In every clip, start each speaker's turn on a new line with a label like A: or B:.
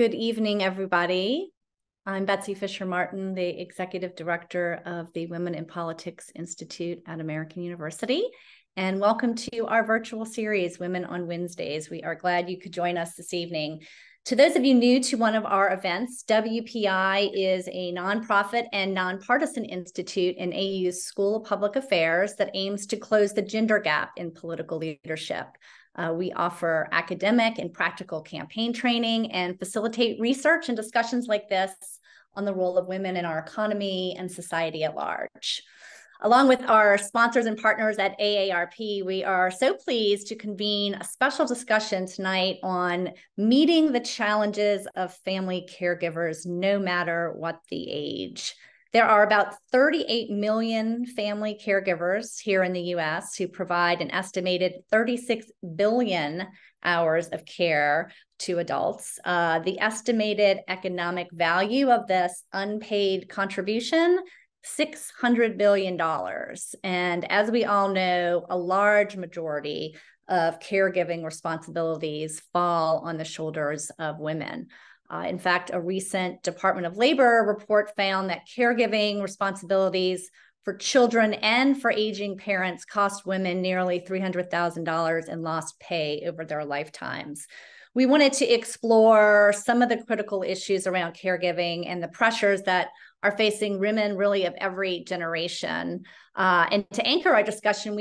A: Good evening, everybody. I'm Betsy Fischer Martin, the Executive Director of the Women in Politics Institute at American University. And welcome to our virtual series, Women on Wednesdays. We are glad you could join us this evening. To those of you new to one of our events, WPI is a nonprofit and nonpartisan institute in AU's School of Public Affairs that aims to close the gender gap in political leadership. We offer academic and practical campaign training and facilitate research and discussions like this on the role of women in our economy and society at large. Along with our sponsors and partners at AARP, we are so pleased to convene a special discussion tonight on meeting the challenges of family caregivers, no matter what the age. There are about 38 million family caregivers here in the U.S. who provide an estimated 36 billion hours of care to adults. The estimated economic value of this unpaid contribution, $600 billion. And as we all know, a large majority of caregiving responsibilities fall on the shoulders of women. In fact, a recent Department of Labor report found that caregiving responsibilities for children and for aging parents cost women nearly $300,000 in lost pay over their lifetimes. We wanted to explore some of the critical issues around caregiving and the pressures that are facing women really of every generation. And to anchor our discussion,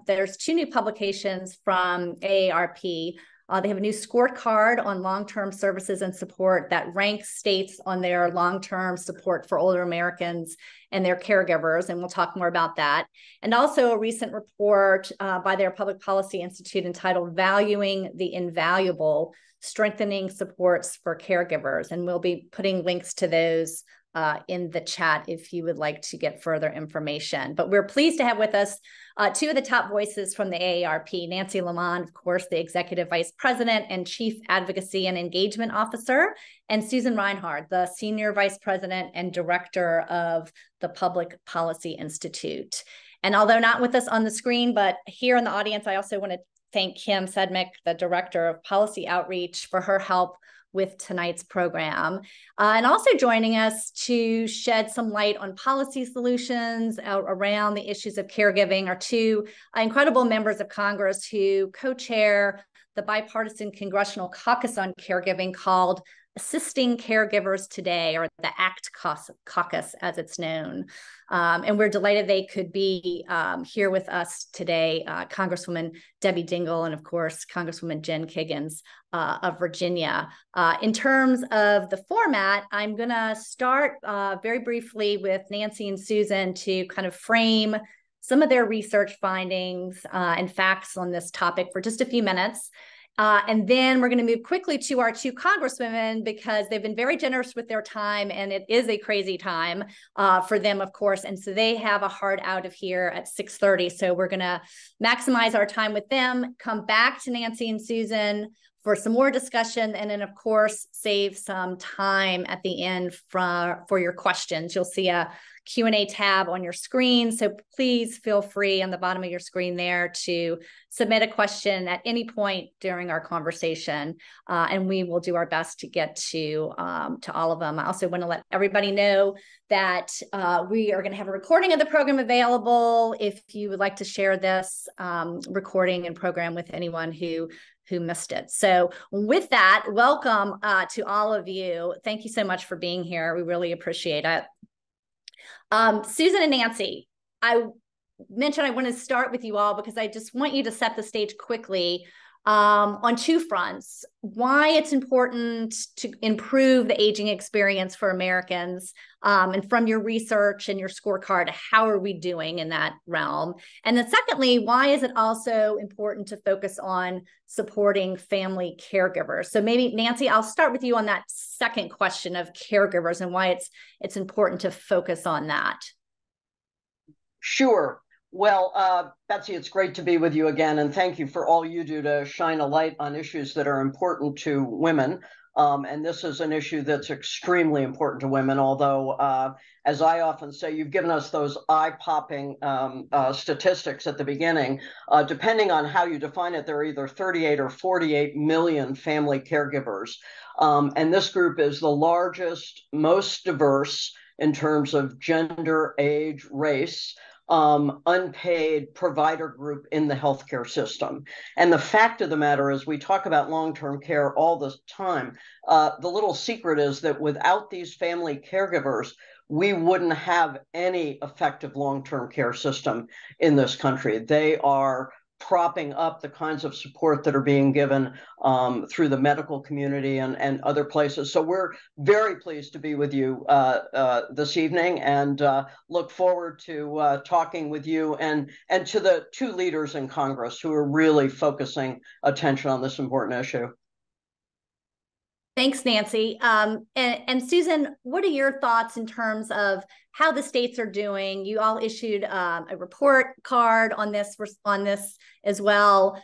A: there's two new publications from AARP. They have a new scorecard on long-term services and support that ranks states on their long-term support for older Americans and their caregivers, and we'll talk more about that. And also a recent report by their Public Policy Institute entitled Valuing the Invaluable, Strengthening Supports for Caregivers. And we'll be putting links to those in the chat if you would like to get further information. But we're pleased to have with us two of the top voices from the AARP, Nancy LeaMond, of course, the Executive Vice President and Chief Advocacy and Engagement Officer, and Susan Reinhard, the Senior Vice President and Director of the Public Policy Institute. And although not with us on the screen, but here in the audience, I also want to thank Kim Sedmick, the Director of Policy Outreach, for her help with tonight's program. And also joining us to shed some light on policy solutions around the issues of caregiving are two incredible members of Congress who co-chair the bipartisan congressional caucus on caregiving called Assisting Caregivers Today, or the ACT Caucus as it's known. And we're delighted they could be here with us today, Congresswoman Debbie Dingell and, of course, Congresswoman Jen Kiggans of Virginia. In terms of the format, I'm going to start very briefly with Nancy and Susan to kind of frame some of their research findings and facts on this topic for just a few minutes. And then we're going to move quickly to our two congresswomen because they've been very generous with their time, and it is a crazy time for them, of course. And so they have a hard out of here at 6:30. So we're going to maximize our time with them, come back to Nancy and Susan for some more discussion, and then, of course, save some time at the end for your questions. You'll see a Q&A tab on your screen. So please feel free on the bottom of your screen there to submit a question at any point during our conversation. And we will do our best to get to all of them. I also want to let everybody know that we are going to have a recording of the program available if you would like to share this recording and program with anyone who missed it. So with that, welcome to all of you. Thank you so much for being here. We really appreciate it. Susan and Nancy, I mentioned I want to start with you all because I just want you to set the stage quickly on two fronts. Why it's important to improve the aging experience for Americans, and from your research and your scorecard, how are we doing in that realm? And then secondly, why is it also important to focus on supporting family caregivers? So maybe, Nancy, I'll start with you on that second question of caregivers and why it's important to focus on that.
B: Sure. Well, Betsy, it's great to be with you again, and thank you for all you do to shine a light on issues that are important to women. And this is an issue that's extremely important to women, although, as I often say, you've given us those eye-popping statistics at the beginning. Depending on how you define it, there are either 38 or 48 million family caregivers. And this group is the largest, most diverse in terms of gender, age, race, unpaid provider group in the healthcare system. And the fact of the matter is, we talk about long-term care all the time. The little secret is that without these family caregivers, we wouldn't have any effective long-term care system in this country. They are propping up the kinds of support that are being given through the medical community and other places. So we're very pleased to be with you this evening, and look forward to talking with you and to the two leaders in Congress who are really focusing attention on this important issue.
A: Thanks, Nancy. And Susan, what are your thoughts in terms of how the states are doing? You all issued a report card on this as well.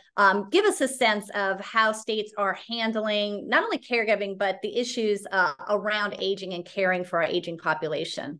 A: Give us a sense of how states are handling not only caregiving, but the issues around aging and caring for our aging population.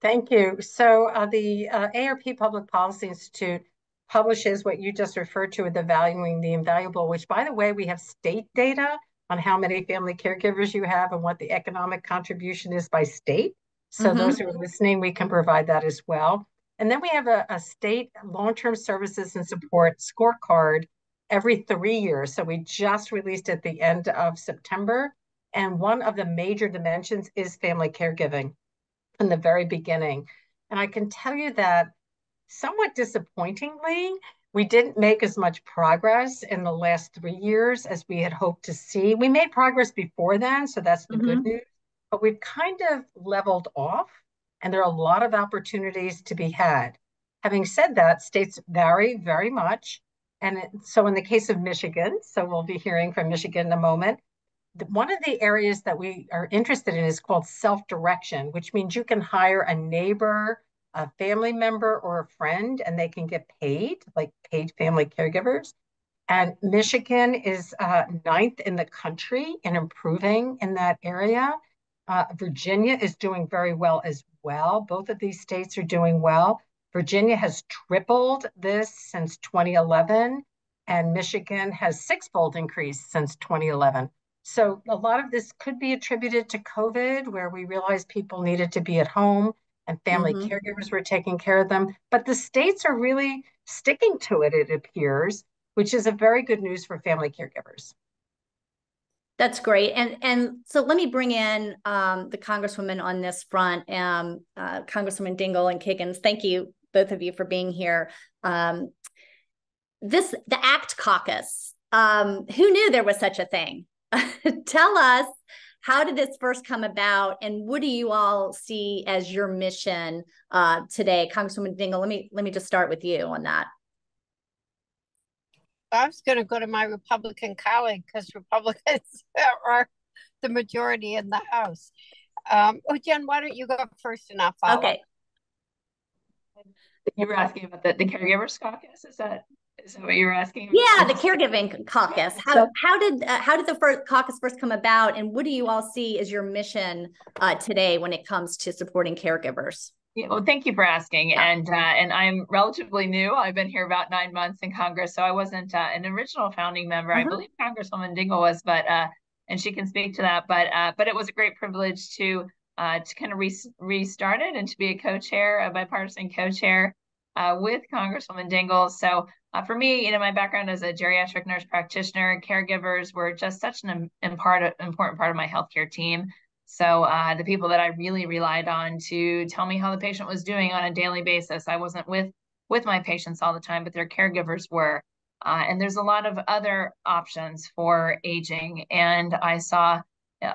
C: Thank you. So the AARP Public Policy Institute publishes what you just referred to as the Valuing the Invaluable, which, by the way, we have state data on how many family caregivers you have and what the economic contribution is by state. So those who are listening, we can provide that as well. And then we have a state long-term services and support scorecard every 3 years. So we just released at the end of September. And one of the major dimensions is family caregiving in the very beginning. And I can tell you that somewhat disappointingly, we didn't make as much progress in the last 3 years as we had hoped to see. We made progress before then, so that's the good news, but we've kind of leveled off, and there are a lot of opportunities to be had. Having said that, states vary very much. And so in the case of Michigan, so we'll be hearing from Michigan in a moment, one of the areas that we are interested in is called self-direction, which means you can hire a neighbor, a family member, or a friend, and they can get paid, like paid family caregivers. And Michigan is 9th in the country in improving in that area. Virginia is doing very well as well. Both of these states are doing well. Virginia has tripled this since 2011, and Michigan has six-fold increase since 2011. So a lot of this could be attributed to COVID, where we realized people needed to be at home and family caregivers were taking care of them. But the states are really sticking to it, it appears, which is a very good news for family caregivers.
A: That's great. And so let me bring in the Congresswoman on this front, Congresswoman Dingell and Kiggans. Thank you, both of you, for being here. The ACT Caucus, who knew there was such a thing? Tell us, how did this first come about, and what do you all see as your mission today? Congresswoman Dingell, let me just start with you on that.
D: I was going to go to my Republican colleague because Republicans are the majority in the House. Jen, why don't you go first and I'll follow? Okay.
E: You were asking about the Caregivers Caucus. Is that what you were asking?
A: Yeah, the Caregiving Caucus. How did the caucus first come about, and what do you all see as your mission today when it comes to supporting caregivers?
E: Yeah, well, thank you for asking. Yeah. And I'm relatively new. I've been here about 9 months in Congress, so I wasn't an original founding member. I believe Congresswoman Dingell was, but and she can speak to that. But it was a great privilege to kind of restart it and to be a co-chair, a bipartisan co-chair with Congresswoman Dingell. So for me, my background as a geriatric nurse practitioner, caregivers were just such an important part of my healthcare team. So the people that I really relied on to tell me how the patient was doing on a daily basis. I wasn't with my patients all the time, but their caregivers were. And there's a lot of other options for aging. And I saw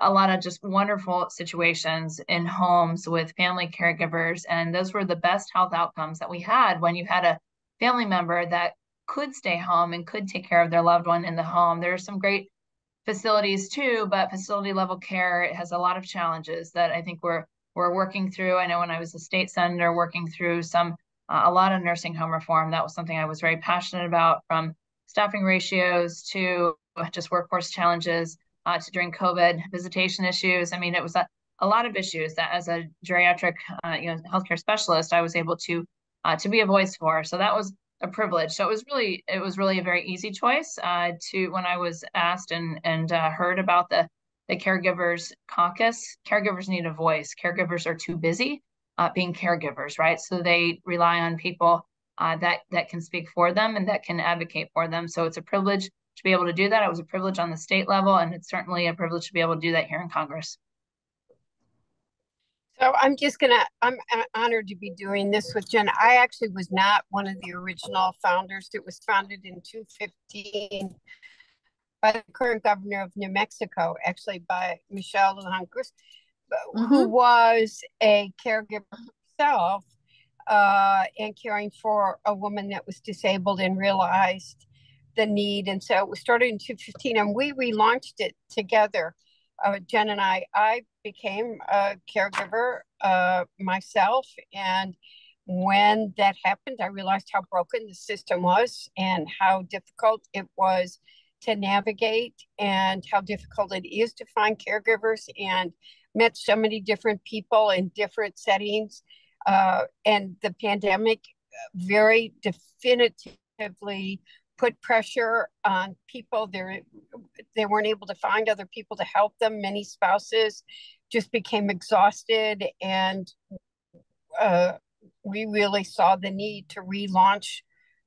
E: a lot of just wonderful situations in homes with family caregivers. And those were the best health outcomes that we had when you had a family member that could stay home and could take care of their loved one in the home. There are some great facilities too, but facility level care, it has a lot of challenges that I think we're working through. I know when I was a state senator working through a lot of nursing home reform, that was something I was very passionate about, from staffing ratios to just workforce challenges. to during COVID, visitation issues. I mean, it was a lot of issues that as a geriatric healthcare specialist, I was able to be a voice for. So that was a privilege. So it was really a very easy choice to when I was asked and heard about the Caregivers Caucus. Caregivers need a voice. Caregivers are too busy being caregivers, right? So they rely on people that can speak for them and that can advocate for them. So it's a privilege to be able to do that. It was a privilege on the state level, and it's certainly a privilege to be able to do that here in Congress.
D: So I'm honored to be doing this with Jen. I actually was not one of the original founders. It was founded in 2015 by the current governor of New Mexico, actually by Michelle LeaMond, who was a caregiver herself and caring for a woman that was disabled and realized the need. And so it was started in 2015 and we relaunched it together. Jen and I became a caregiver myself. And when that happened, I realized how broken the system was and how difficult it was to navigate and how difficult it is to find caregivers, and met so many different people in different settings. And the pandemic very definitively put pressure on people. They weren't able to find other people to help them. Many spouses just became exhausted, and we really saw the need to relaunch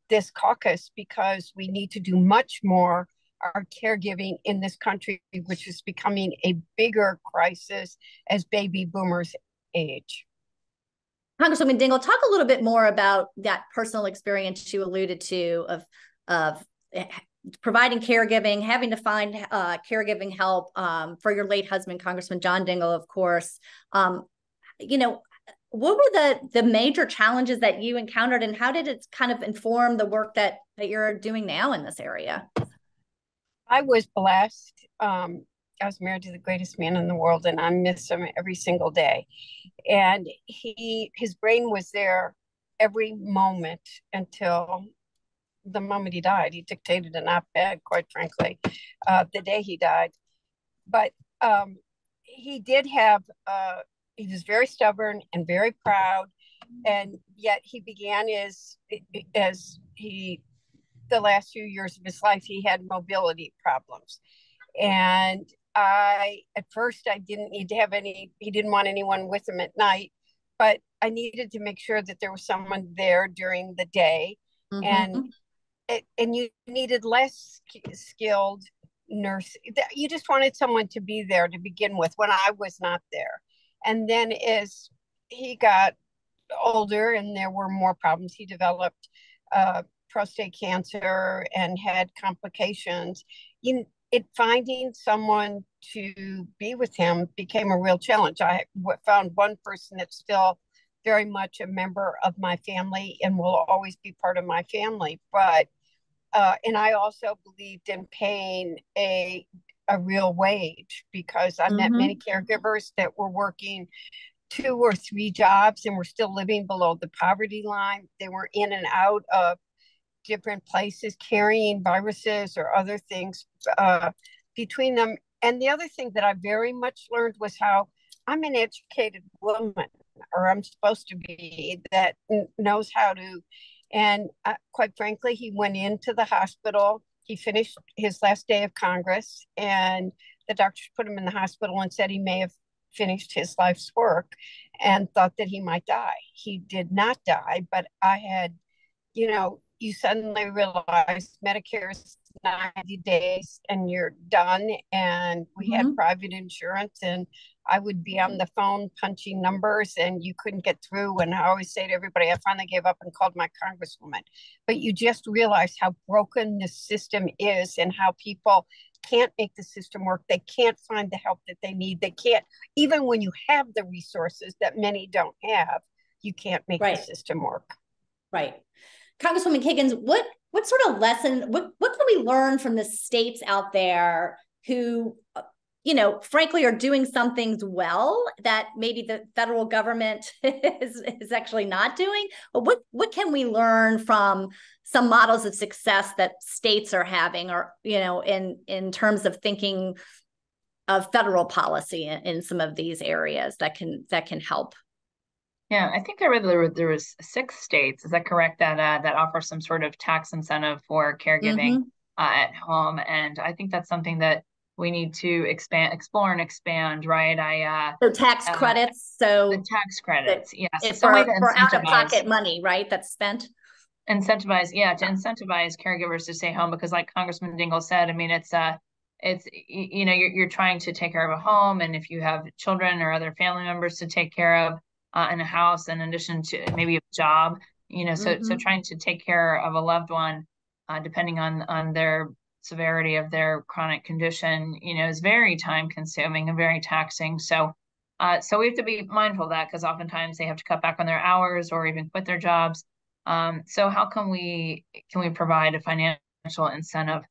D: this caucus because we need to do much more our caregiving in this country, which is becoming a bigger crisis as baby boomers age.
A: Congresswoman Dingell, talk a little bit more about that personal experience you alluded to of providing caregiving, having to find caregiving help for your late husband, Congressman John Dingell, of course. What were the major challenges that you encountered, and how did it kind of inform the work that you're doing now in this area?
D: I was blessed. I was married to the greatest man in the world, and I miss him every single day. And his brain was there every moment until the moment he died. He dictated an op-ed, quite frankly, the day he died. But he did have, he was very stubborn and very proud. And yet he began the last few years of his life, he had mobility problems. And at first I didn't need to have he didn't want anyone with him at night, but I needed to make sure that there was someone there during the day. And you needed less skilled nurse. You just wanted someone to be there to begin with when I was not there. And then as he got older and there were more problems, he developed prostate cancer and had complications. Finding someone to be with him became a real challenge. I found one person that's still very much a member of my family and will always be part of my family. But and I also believed in paying a real wage, because I met many caregivers that were working 2 or 3 jobs and were still living below the poverty line. They were in and out of different places carrying viruses or other things between them. And the other thing that I very much learned was how I'm an educated woman, or I'm supposed to be, that knows how to. And quite frankly, he went into the hospital. He finished his last day of Congress, and the doctors put him in the hospital and said he may have finished his life's work, and thought that he might die. He did not die, but I had, you suddenly realize Medicare is 90 days and you're done. And we had private insurance, and I would be on the phone punching numbers and you couldn't get through. And I always say to everybody, I finally gave up and called my congresswoman. But you just realize how broken this system is and how people can't make the system work. They can't find the help that they need. They can't, even when you have the resources that many don't have, you can't make the system work.
A: Right. Congresswoman Kiggans, what sort of lesson, what can we learn from the states out there who, frankly, are doing some things well that maybe the federal government is actually not doing? But what can we learn from some models of success that states are having, or, in terms of thinking federal policy in some of these areas that can help.
E: Yeah, I think I read there was 6 states, is that correct, that offer some sort of tax incentive for caregiving at home, and I think that's something that we need to explore and expand, right?
A: So tax credits. So
E: the tax credits, yes.
A: It's
E: some way to
A: for
E: incentivize
A: out-of-pocket money, right? That's spent.
E: To incentivize caregivers to stay home, because like Congressman Dingell said, I mean, it's you're trying to take care of a home, and if you have children or other family members to take care of in a house, in addition to maybe a job, so trying to take care of a loved one, depending on their severity of their chronic condition, is very time consuming and very taxing. So we have to be mindful of that, because oftentimes they have to cut back on their hours or even quit their jobs. So how can we provide a financial incentive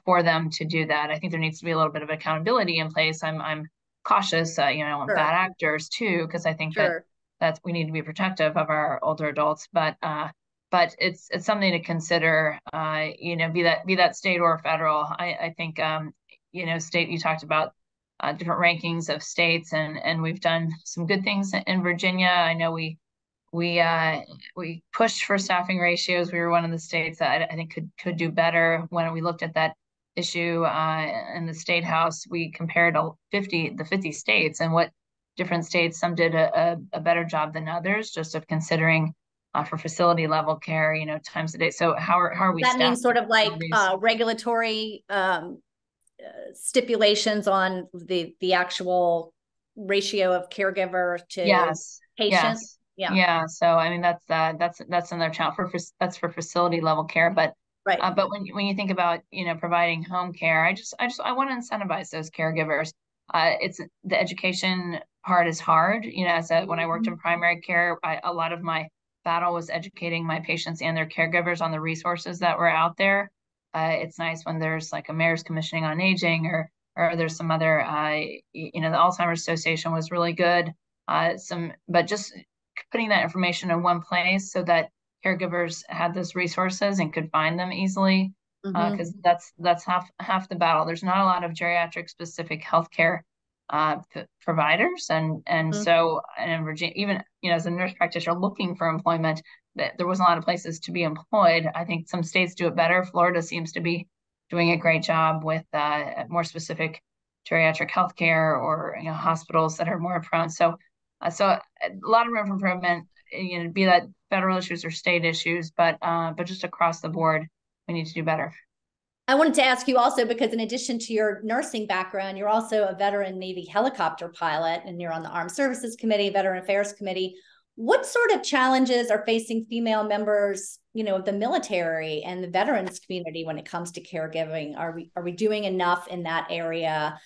E: for them to do that? I think there needs to be a little bit of accountability in place. I'm cautious, on bad actors too, because I think that we need to be protective of our older adults. But it's something to consider. Be that state or federal. I think state. You talked about different rankings of states, and we've done some good things in Virginia. I know we pushed for staffing ratios. We were one of the states that I think could do better. When we looked at that issue in the state house, we compared the 50 states, and what different states, some did a better job than others, just of considering for facility level care, times a day. So how are we?
A: That means sort of like regulatory stipulations on the actual ratio of caregiver to patient.
E: Yeah. So I mean, that's another challenge that's for facility level care, but but when you think about providing home care, I want to incentivize those caregivers. It's the education part is hard. When I worked in primary care, a lot of my battle was educating my patients and their caregivers on the resources that were out there. It's nice when there's like a mayor's commissioning on aging, or there's some other the Alzheimer's Association was really good. But just putting that information in one place so that caregivers had those resources and could find them easily, because that's half the battle. There's not a lot of geriatric specific healthcare providers, and so in Virginia, even as a nurse practitioner looking for employment, that there wasn't a lot of places to be employed. I think some states do it better. Florida seems to be doing a great job with more specific geriatric healthcare, or hospitals that are more prone. So a lot of room for improvement, be that federal issues or state issues, but just across the board, we need to do better.
A: I wanted to ask you also, because in addition to your nursing background, you're also a veteran Navy helicopter pilot, and you're on the Armed Services Committee, Veteran Affairs Committee. What sort of challenges are facing female members, of the military and the veterans community when it comes to caregiving? Are we doing enough in that area,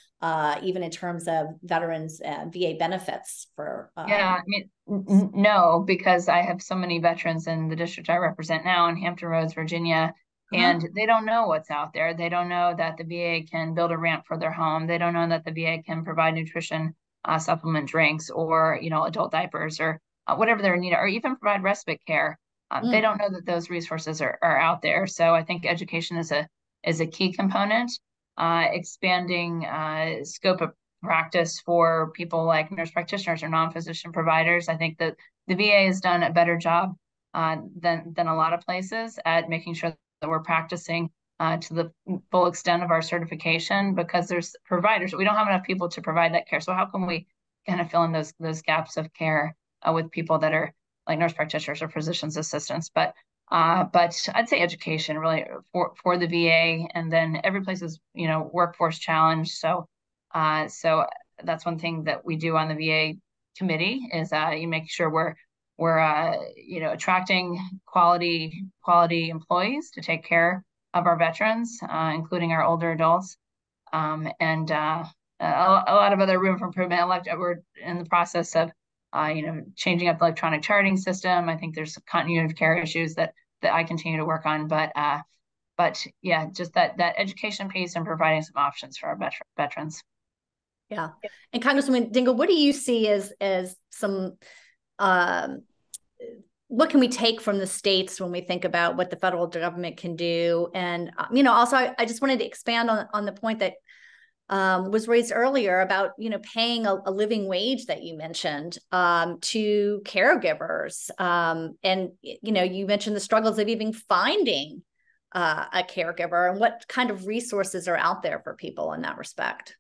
A: even in terms of veterans VA benefits for?
E: Yeah, I mean, no, because I have so many veterans in the district I represent now in Hampton Roads, Virginia, and they don't know what's out there. They don't know that the VA can build a ramp for their home. They don't know that the VA can provide nutrition supplement drinks, or adult diapers, or whatever their need, or even provide respite care. They don't know that those resources are out there. So I think education is a key component. Expanding scope of practice for people like nurse practitioners or non-physician providers. I think that the VA has done a better job than a lot of places at making sure that we're practicing to the full extent of our certification, because there's providers. We don't have enough people to provide that care. So how can we kind of fill in those gaps of care with people that are like nurse practitioners or physician's assistants? But I'd say education really for the VA, and then every place is workforce challenge. So that's one thing that we do on the VA committee, is you make sure we're attracting quality employees to take care of our veterans, including our older adults, and a lot of other room for improvement. We're in the process of changing up the electronic charting system. I think there's continuity of care issues that I continue to work on, but yeah, just that education piece and providing some options for our veterans.
A: Yeah. And Congresswoman Dingell, what do you see as some, what can we take from the states when we think about what the federal government can do? And, also, I just wanted to expand on the point that was raised earlier about, paying a living wage that you mentioned to caregivers. And, you mentioned the struggles of even finding a caregiver, and what kind of resources are out there for people in that respect.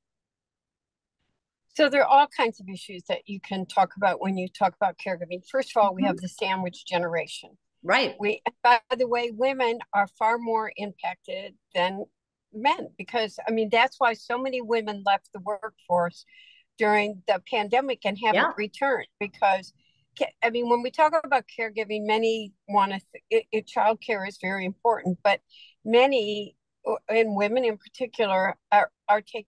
D: So there are all kinds of issues that you can talk about when you talk about caregiving. First of all, we have the sandwich generation.
A: Right.
D: By the way, women are far more impacted than men, because that's why so many women left the workforce during the pandemic and haven't returned, because when we talk about caregiving, many want to child care is very important, but many, and women in particular, are taking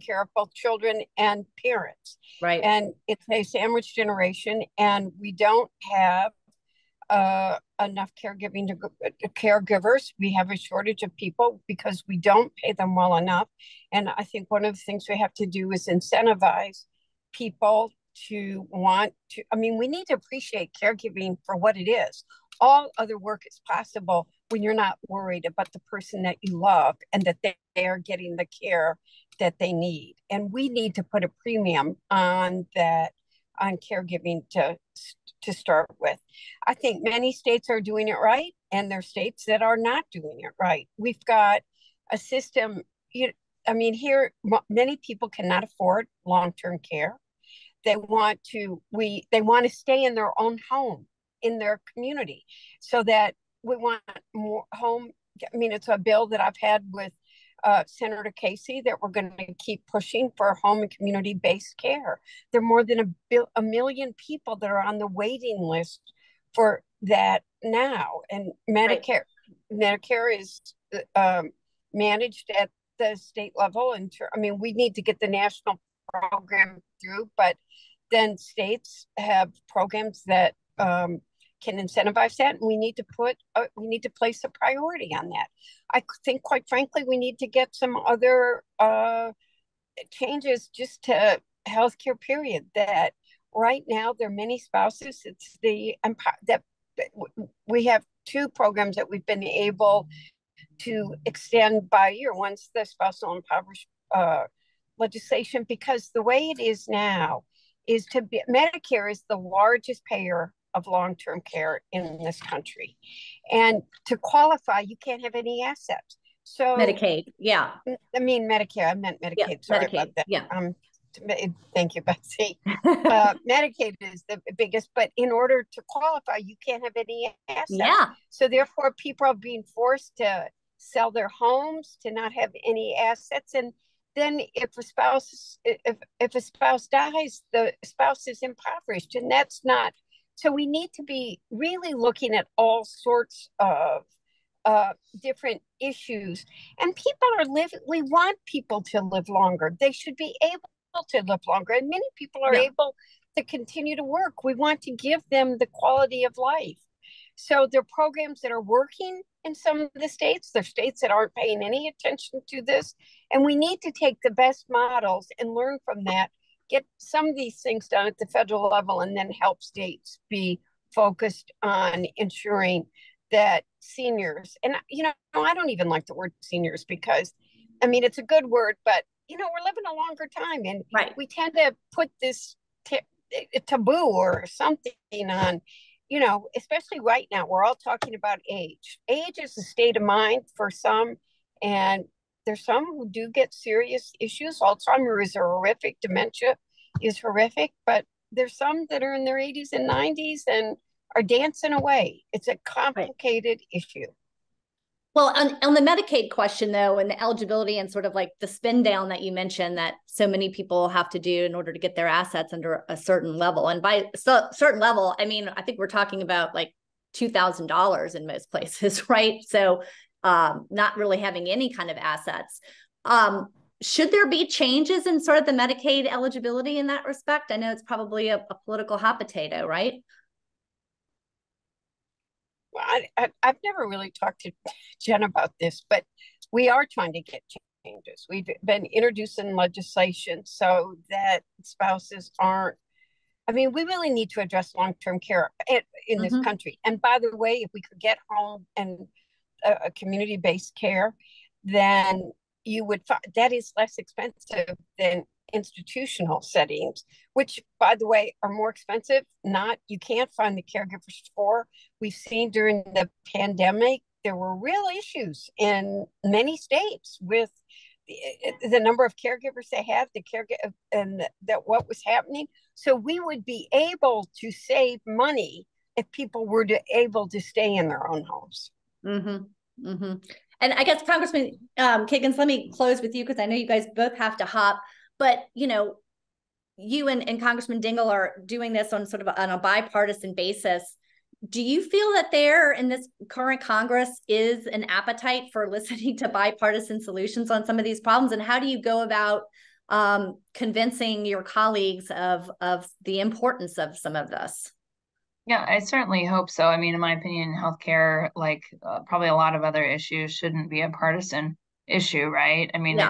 D: care of both children and parents.
A: Right.
D: And it's a sandwich generation, and we don't have enough caregivers. We have a shortage of people because we don't pay them well enough. And I think one of the things we have to do is incentivize people to want to, we need to appreciate caregiving for what it is. All other work is possible when you're not worried about the person that you love and that they are getting the care that they need. And we need to put a premium on that, on caregiving to start with. I think many states are doing it right, and there are states that are not doing it right. We've got a system, here, many people cannot afford long-term care. They want to stay in their own home, in their community, so that we want more home. It's a bill that I've had with Senator Casey that we're going to keep pushing for home and community-based care. There are more than a million people that are on the waiting list for that now. And Medicare is managed at the state level. And we need to get the national program through, but then states have programs that can incentivize that, and we need to place a priority on that. I think, quite frankly, we need to get some other changes just to healthcare. Period. That right now there are many spouses. It's that we have two programs that we've been able to extend by a year. One's the spousal impoverished legislation, because the way it is now is Medicare is the largest payer of long-term care in this country, and to qualify you can't have any assets. So
A: Medicaid,
D: Medicare, I meant Medicaid. Sorry
A: Medicaid.
D: about that. Thank you, Betsy. Medicaid is the biggest, but in order to qualify you can't have any assets. So therefore people are being forced to sell their homes, to not have any assets. And then if a spouse dies, the spouse is impoverished, and that's not. So we need to be really looking at all sorts of different issues. And we want people to live longer. They should be able to live longer. And many people are able to continue to work. We want to give them the quality of life. So there are programs that are working in some of the states. There are states that aren't paying any attention to this. And we need to take the best models and learn from that, get some of these things done at the federal level, and then help states be focused on ensuring that seniors, and I don't even like the word seniors, because it's a good word, but we're living a longer time, and we tend to put this taboo or something on, especially right now. We're all talking about age. Age is a state of mind for some, and there's some who do get serious issues. Alzheimer's is horrific. Dementia is horrific. But there's some that are in their 80s and 90s and are dancing away. It's a complicated issue.
A: Well, on the Medicaid question, though, and the eligibility and sort of like the spin down that you mentioned that so many people have to do in order to get their assets under a certain level. And by a certain level, I think we're talking about like $2,000 in most places, right? So not really having any kind of assets. Should there be changes in sort of the Medicaid eligibility in that respect? I know it's probably a political hot potato, right?
D: Well, I've never really talked to Jen about this, but we are trying to get changes. We've been introducing legislation so that spouses aren't. We really need to address long-term care in this country. And by the way, if we could get home and a community-based care, then you would find that is less expensive than institutional settings, which, by the way, are more expensive. You can't find the caregivers for. We've seen during the pandemic, there were real issues in many states with the number of caregivers they have, and that what was happening. So we would be able to save money if people were able to stay in their own homes.
A: Mm-hmm. Mm-hmm. And I guess, Congressman Kiggans, let me close with you, because I know you guys both have to hop. But, you and Congressman Dingell are doing this on a bipartisan basis. Do you feel that there in this current Congress is an appetite for listening to bipartisan solutions on some of these problems? And how do you go about convincing your colleagues of the importance of some of this?
E: Yeah, I certainly hope so. I mean, in my opinion, healthcare, like probably a lot of other issues, shouldn't be a partisan issue, right? I mean,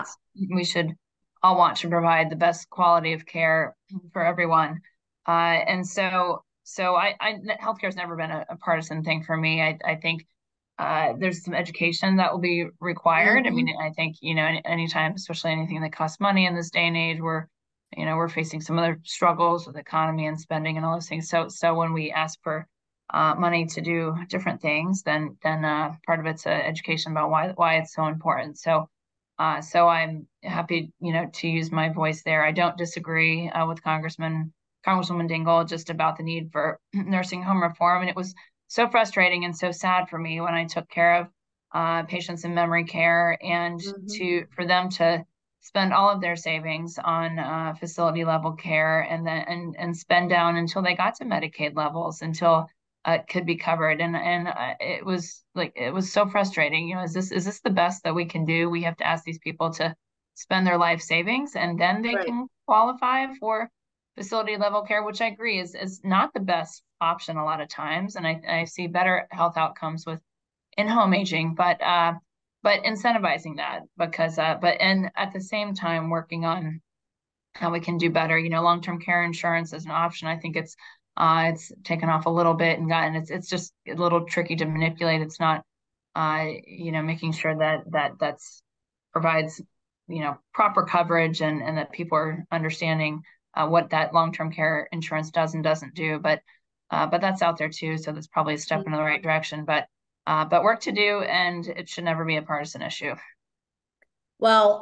E: we should all want to provide the best quality of care for everyone. And so healthcare has never been a partisan thing for me. I think there's some education that will be required. I mean, I think, anytime, especially anything that costs money in this day and age, we're facing some other struggles with economy and spending and all those things. So when we ask for money to do different things, then part of it's education about why it's so important. So I'm happy, to use my voice there. I don't disagree with Congresswoman Dingell just about the need for nursing home reform. And it was so frustrating and so sad for me when I took care of patients in memory care, and for them to spend all of their savings on facility level care, and then and spend down until they got to Medicaid levels, until it could be covered. And it was so frustrating. Is this the best that we can do? We have to ask these people to spend their life savings, and then they can qualify for facility level care, which I agree is not the best option a lot of times. And I see better health outcomes with in-home aging, but incentivizing that, because and at the same time working on how we can do better. Long-term care insurance is an option. I think it's taken off a little bit and it's just a little tricky to manipulate. It's not making sure that's provides proper coverage, and that people are understanding what that long-term care insurance does and doesn't do. But that's out there too, so that's probably a step in the right direction. But work to do, and it should never be a partisan issue.
A: Well,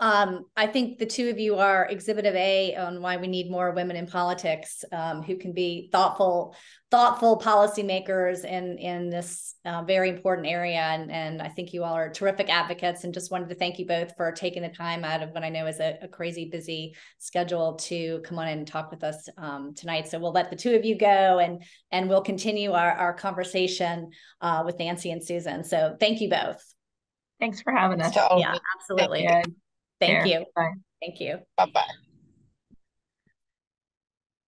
A: I think the two of you are exhibit A on why we need more women in politics, who can be thoughtful policymakers in this very important area. And I think you all are terrific advocates, and just wanted to thank you both for taking the time out of what I know is a crazy busy schedule to come on and talk with us tonight. So we'll let the two of you go, and we'll continue our conversation with Nancy and Susan. So thank you both.
E: Thanks for having us.
A: Yeah, absolutely. Thank you.
E: Bye.
A: Thank you.
D: Bye-bye.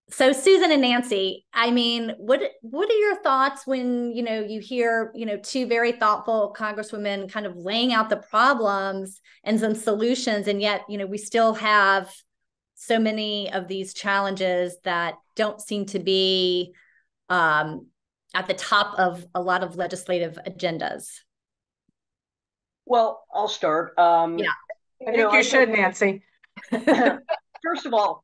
A: So Susan and Nancy, I mean, what are your thoughts when, you hear, two very thoughtful congresswomen kind of laying out the problems and some solutions, and yet, we still have so many of these challenges that don't seem to be at the top of a lot of legislative agendas?
B: Well, I'll start.
C: I think you should, Nancy.
B: First of all,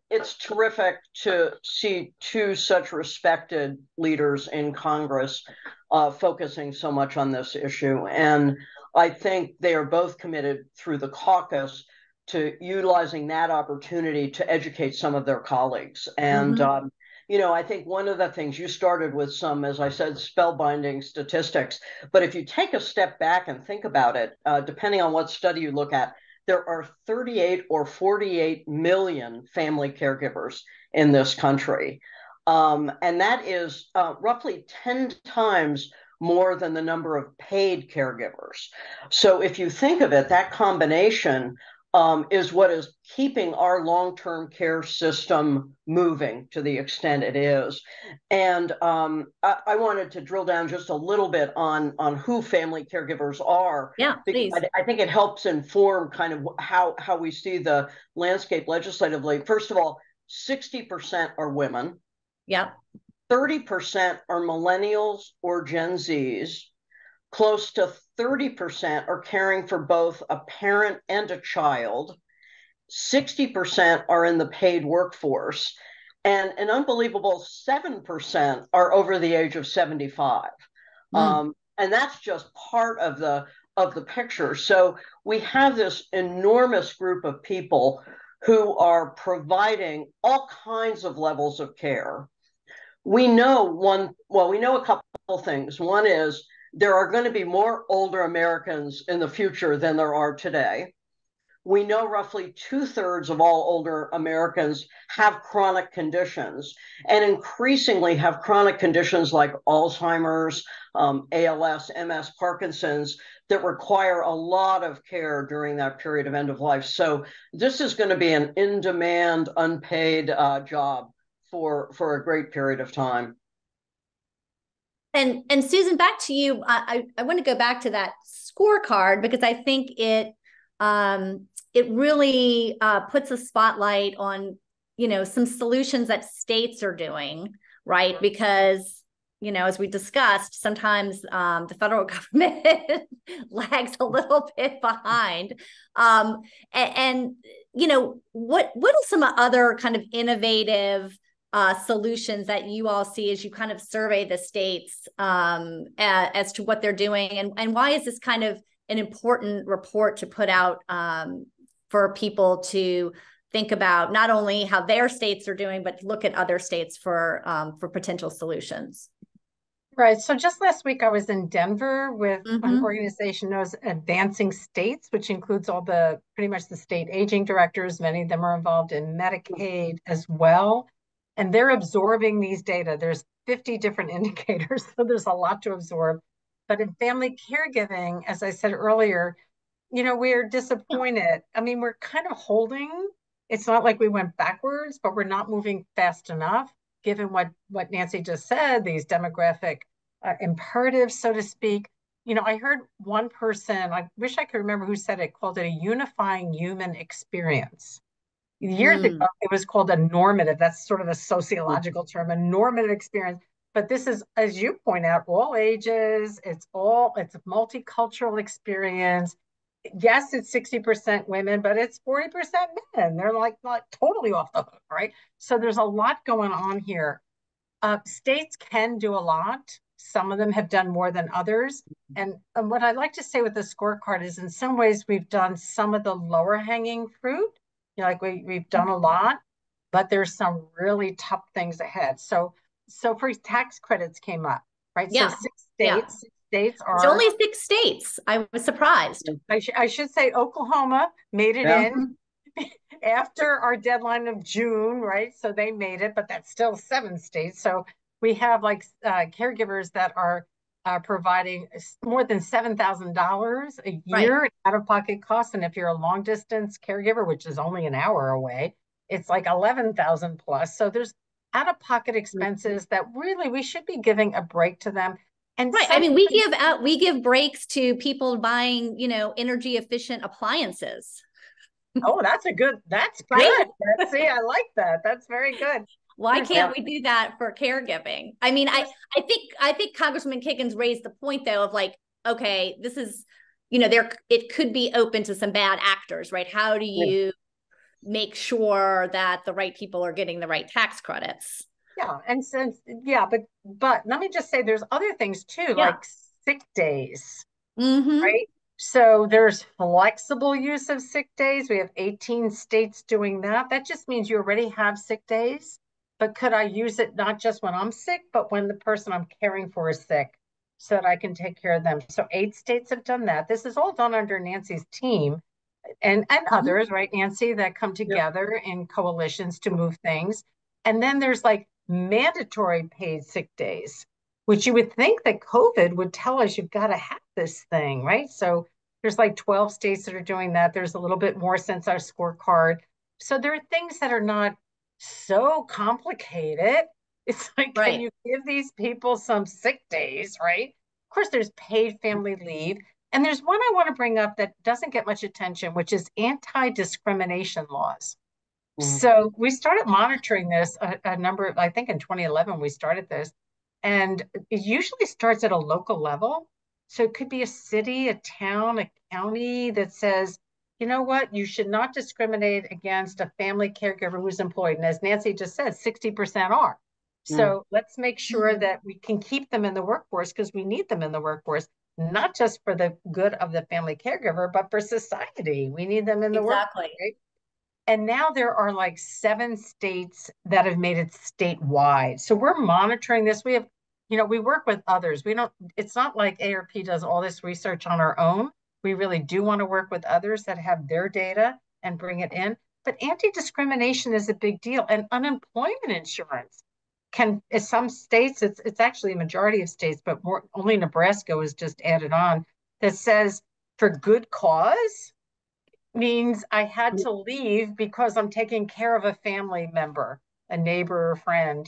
B: it's terrific to see two such respected leaders in Congress focusing so much on this issue. And I think they are both committed through the caucus to utilizing that opportunity to educate some of their colleagues. And I think one of the things you started with some, as I said, spellbinding statistics, but if you take a step back and think about it, depending on what study you look at, there are 38 or 48 million family caregivers in this country. And that is roughly 10 times more than the number of paid caregivers. So if you think of it, that combination is what is keeping our long-term care system moving to the extent it is. And I wanted to drill down just a little bit on who family caregivers are.
A: Yeah, please.
B: I think it helps inform kind of how we see the landscape legislatively. First of all, 60% are women.
A: Yeah.
B: 30% are millennials or Gen Zs. Close to 30% are caring for both a parent and a child. 60% are in the paid workforce, and an unbelievable 7% are over the age of 75. And that's just part of the picture. So we have this enormous group of people who are providing all kinds of levels of care. We know a couple things. One is there are going to be more older Americans in the future than there are today. We know roughly 2/3 of all older Americans have chronic conditions, and increasingly have chronic conditions like Alzheimer's, ALS, MS, Parkinson's, that require a lot of care during that period of end of life. So this is going to be an in-demand, unpaid job for a great period of time.
A: And Susan, back to you. I want to go back to that scorecard, because I think it really puts a spotlight on, some solutions that states are doing, right? Because, as we discussed, sometimes the federal government lags a little bit behind. What are some other kind of innovative solutions that you all see as you kind of survey the states as to what they're doing, and why is this kind of an important report to put out for people to think about not only how their states are doing, but look at other states for potential solutions?
C: Right. So just last week, I was in Denver with an organization known as Advancing States, which includes pretty much the state aging directors. Many of them are involved in Medicaid as well. And they're absorbing these data. There's 50 different indicators, so there's a lot to absorb. But in family caregiving, as I said earlier, we're disappointed. I mean, we're kind of holding. It's not like we went backwards, but we're not moving fast enough, given what Nancy just said, these demographic imperatives, so to speak. I heard one person, I wish I could remember who said it, called it a unifying human experience. Years ago, it was called a normative. That's sort of a sociological term, a normative experience. But this is, as you point out, all ages. It's a multicultural experience. Yes, it's 60% women, but it's 40% men. They're like not totally off the hook, right? So there's a lot going on here. States can do a lot. Some of them have done more than others. And what I'd like to say with the scorecard is, in some ways, we've done some of the lower hanging fruit. Like we've done a lot, but there's some really tough things ahead. So for tax credits came up, right?
A: Yeah.
C: So six states are.
A: It's only 6 states. I was surprised.
C: I should say Oklahoma made it in after our deadline of June, right? So they made it, but that's still 7 states. So we have caregivers that are providing more than $7,000 a year in out-of-pocket costs. And if you're a long-distance caregiver, which is only an hour away, it's like $11,000 plus. So there's out-of-pocket expenses that really we should be giving a break to them. And
A: I mean, we give breaks to people buying, energy efficient appliances.
C: Oh, that's good. Betsy, I like that. That's very good.
A: Why can't we do that for caregiving? I mean, I think Congresswoman Kiggans raised the point, though, of okay, this is, it could be open to some bad actors, right? How do you make sure that the right people are getting the right tax credits?
C: Yeah, but let me just say, there's other things too, like sick days, right? So there's flexible use of sick days. We have 18 states doing that. That just means you already have sick days. But could I use it not just when I'm sick, but when the person I'm caring for is sick, so that I can take care of them? So 8 states have done that. This is all done under Nancy's team and others, right, Nancy, that come together in coalitions to move things. And then there's mandatory paid sick days, which you would think that COVID would tell us you've got to have this thing, right? So there's 12 states that are doing that. There's a little bit more since our scorecard. So there are things that are not so complicated. It's can you give these people some sick days, right? Of course, there's paid family leave. And there's one I want to bring up that doesn't get much attention, which is anti-discrimination laws. So we started monitoring this a number, I think in 2011, we started this. And it usually starts at a local level. So it could be a city, a town, a county that says, you know what, you should not discriminate against a family caregiver who's employed. And as Nancy just said, 60% are. So let's make sure that we can keep them in the workforce, because we need them in the workforce, not just for the good of the family caregiver, but for society. We need them in the workforce. Right? And now there are like 7 states that have made it statewide. So we're monitoring this. We have, we work with others. It's not like AARP does all this research on our own. We really do want to work with others that have their data and bring it in. But anti-discrimination is a big deal. And unemployment insurance in some states, it's actually a majority of states, but only Nebraska was just added on, that says for good cause means I had to leave because I'm taking care of a family member, a neighbor or friend.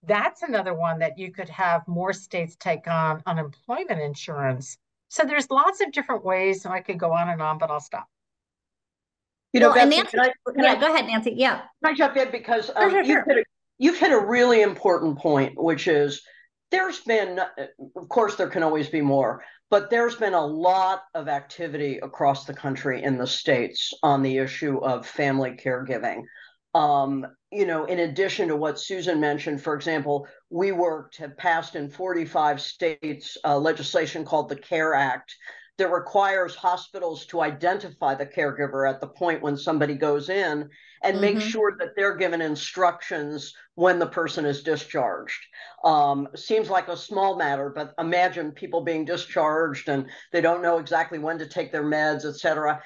C: That's another one that you could have more states take on unemployment insurance. So there's lots of different ways, and I could go on and on, but I'll stop.
B: Betsy,
A: Nancy, go ahead, Nancy. Yeah.
B: Can I jump in? Because
A: Sure.
B: You've hit a really important point, which is there's been, of course, there can always be more, but there's been a lot of activity across the country in the states on the issue of family caregiving. In addition to what Susan mentioned, for example, we have passed in 45 states legislation called the CARE Act that requires hospitals to identify the caregiver at the point when somebody goes in and make sure that they're given instructions when the person is discharged. Seems like a small matter, but imagine people being discharged and they don't know exactly when to take their meds, et cetera.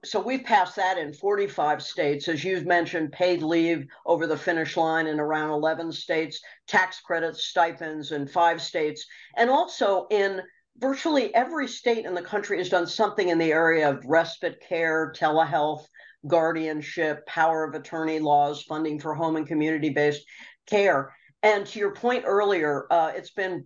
B: So we've passed that in 45 states. As you've mentioned, paid leave over the finish line in around 11 states, tax credits, stipends in 5 states, and also in virtually every state in the country has done something in the area of respite care, telehealth, guardianship, power of attorney laws, funding for home and community-based care. And to your point earlier, it's been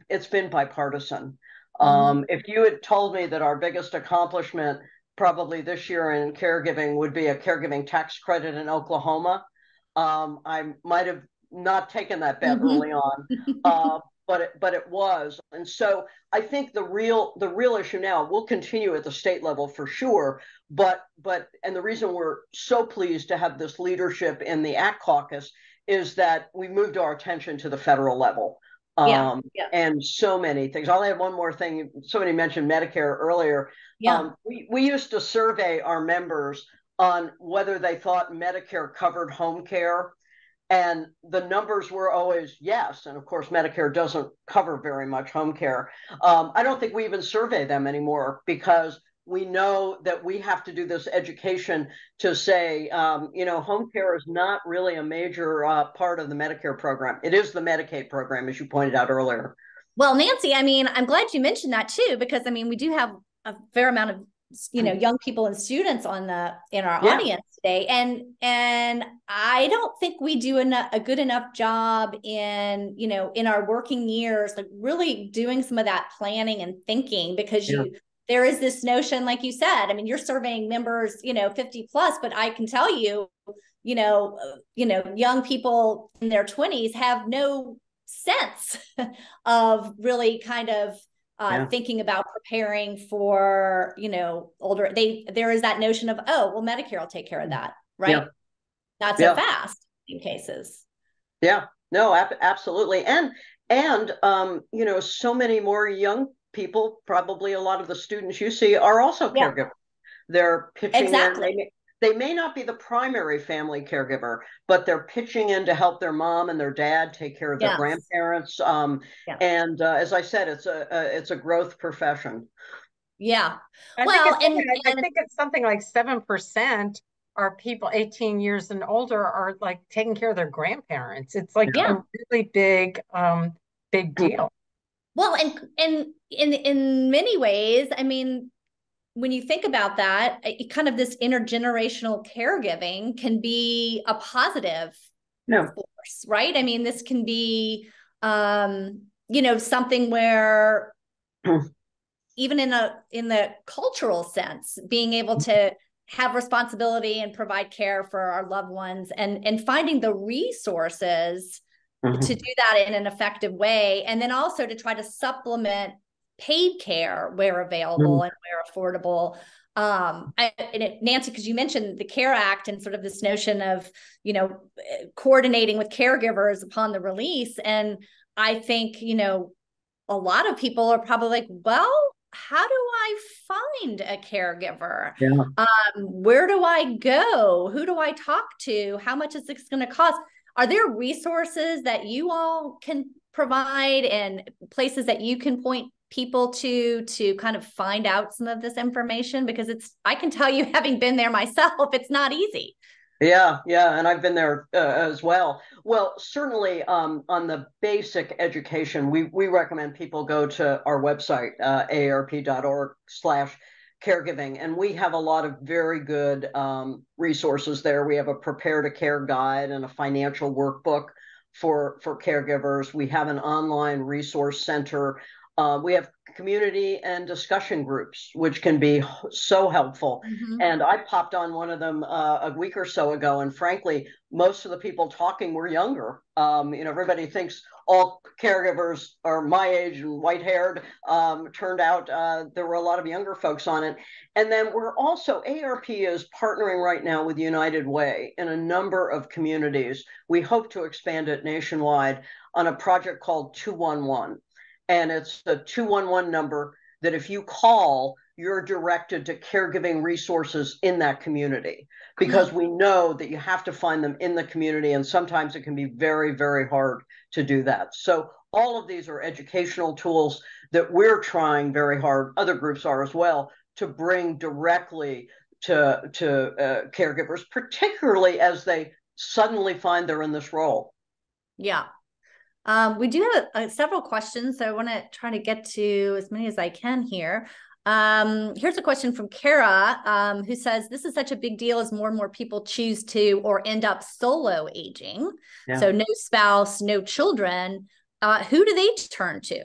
B: bipartisan. If you had told me that our biggest accomplishment probably this year in caregiving would be a caregiving tax credit in Oklahoma, I might have not taken that bet early on. But it was. And so I think the real issue now will continue at the state level for sure. But the reason we're so pleased to have this leadership in the ACT Caucus is that we moved our attention to the federal level. And so many things. I'll add one more thing. Somebody mentioned Medicare earlier. We used to survey our members on whether they thought Medicare covered home care. And the numbers were always yes. And of course, Medicare doesn't cover very much home care. I don't think we even survey them anymore because we know that we have to do this education to say, home care is not really a major part of the Medicare program. It is the Medicaid program, as you pointed out earlier.
A: Well, Nancy, I'm glad you mentioned that too, because we do have a fair amount of young people and students in our audience today, and I don't think we do a good enough job in our working years, like really doing some of that planning and thinking, because there is this notion, like you said, you're surveying members 50 plus, but I can tell you young people in their 20s have no sense of really kind of thinking about preparing for, older, there is that notion of, Medicare will take care of that, right? Not so fast in cases.
B: Yeah, no, absolutely. And so many more young people, probably a lot of the students you see are also caregivers. They're pitching in. They may not be the primary family caregiver, but they're pitching in to help their mom and their dad take care of their grandparents. And as I said, it's a growth profession.
A: Yeah.
C: I think it's something like 7% are people 18 years and older are like taking care of their grandparents. It's like a really big deal.
A: Well, and in many ways, when you think about that, kind of this intergenerational caregiving can be a positive force, right? This can be, something where even in the cultural sense, being able to have responsibility and provide care for our loved ones, and finding the resources to do that in an effective way, and then also to try to supplement paid care where available and where affordable. Nancy, because you mentioned the CARE Act and sort of this notion of, coordinating with caregivers upon the release. And I think, a lot of people are probably like, well, how do I find a caregiver?
B: Yeah.
A: Where do I go? Who do I talk to? How much is this going to cost? Are there resources that you all can provide and places that you can point people to kind of find out some of this information? Because I can tell you, having been there myself, it's not easy.
B: Yeah, and I've been there as well. Well, certainly on the basic education, we recommend people go to our website, aarp.org/caregiving, and we have a lot of very good resources there. We have a prepare to care guide and a financial workbook for caregivers. We have an online resource center. We have community and discussion groups, which can be so helpful. And I popped on one of them a week or so ago, and frankly, most of the people talking were younger. Everybody thinks all caregivers are my age and white-haired. Turned out there were a lot of younger folks on it. And then we're also, AARP is partnering right now with United Way in a number of communities. We hope to expand it nationwide on a project called 211. And it's the 211 number that if you call, you're directed to caregiving resources in that community, because we know that you have to find them in the community. And sometimes it can be very, very hard to do that. So all of these are educational tools that we're trying very hard, other groups are as well, to bring directly to caregivers, particularly as they suddenly find they're in this role.
A: Yeah. We do have several questions, so I want to try to get to as many as I can here. Here's a question from Kara, who says, this is such a big deal as more and more people choose to or end up solo aging. Yeah. So no spouse, no children. Who do they turn to?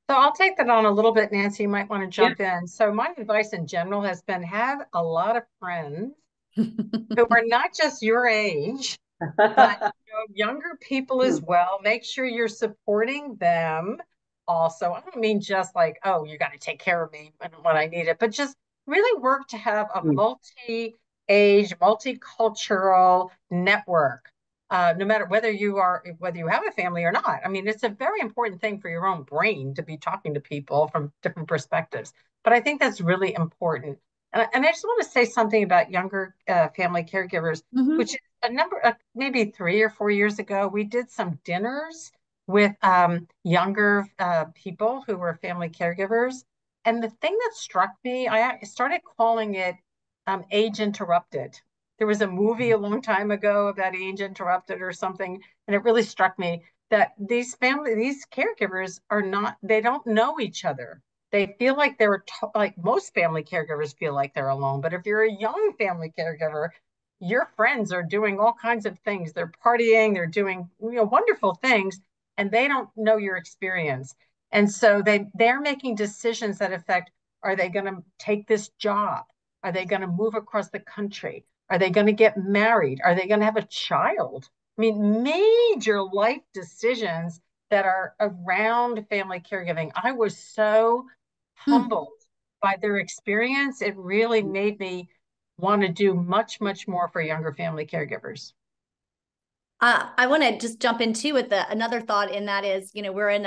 C: So I'll take that on a little bit, Nancy. You might want to jump in. So my advice in general has been have a lot of friends who are not just your age, but younger people as well. Make sure you're supporting them also. I don't mean just like, oh, you got to take care of me when I need it, but just really work to have a multi-age, multicultural network, no matter whether you have a family or not. I mean, it's a very important thing for your own brain to be talking to people from different perspectives. But I think that's really important. And I just want to say something about younger family caregivers, which is maybe 3 or 4 years ago, we did some dinners with younger people who were family caregivers. And the thing that struck me, I started calling it Age Interrupted. There was a movie a long time ago about Age Interrupted or something. And it really struck me that these caregivers they don't know each other. They feel like like most family caregivers feel like they're alone. But if you're a young family caregiver, your friends are doing all kinds of things. They're partying, they're doing wonderful things, and they don't know your experience. And so they're making decisions that affect, are they going to take this job? Are they going to move across the country? Are they going to get married? Are they going to have a child? I mean, major life decisions that are around family caregiving. I was so humbled by their experience. It really made me want to do much, much more for younger family caregivers.
A: I want to just jump in too with another thought, and that is, we're in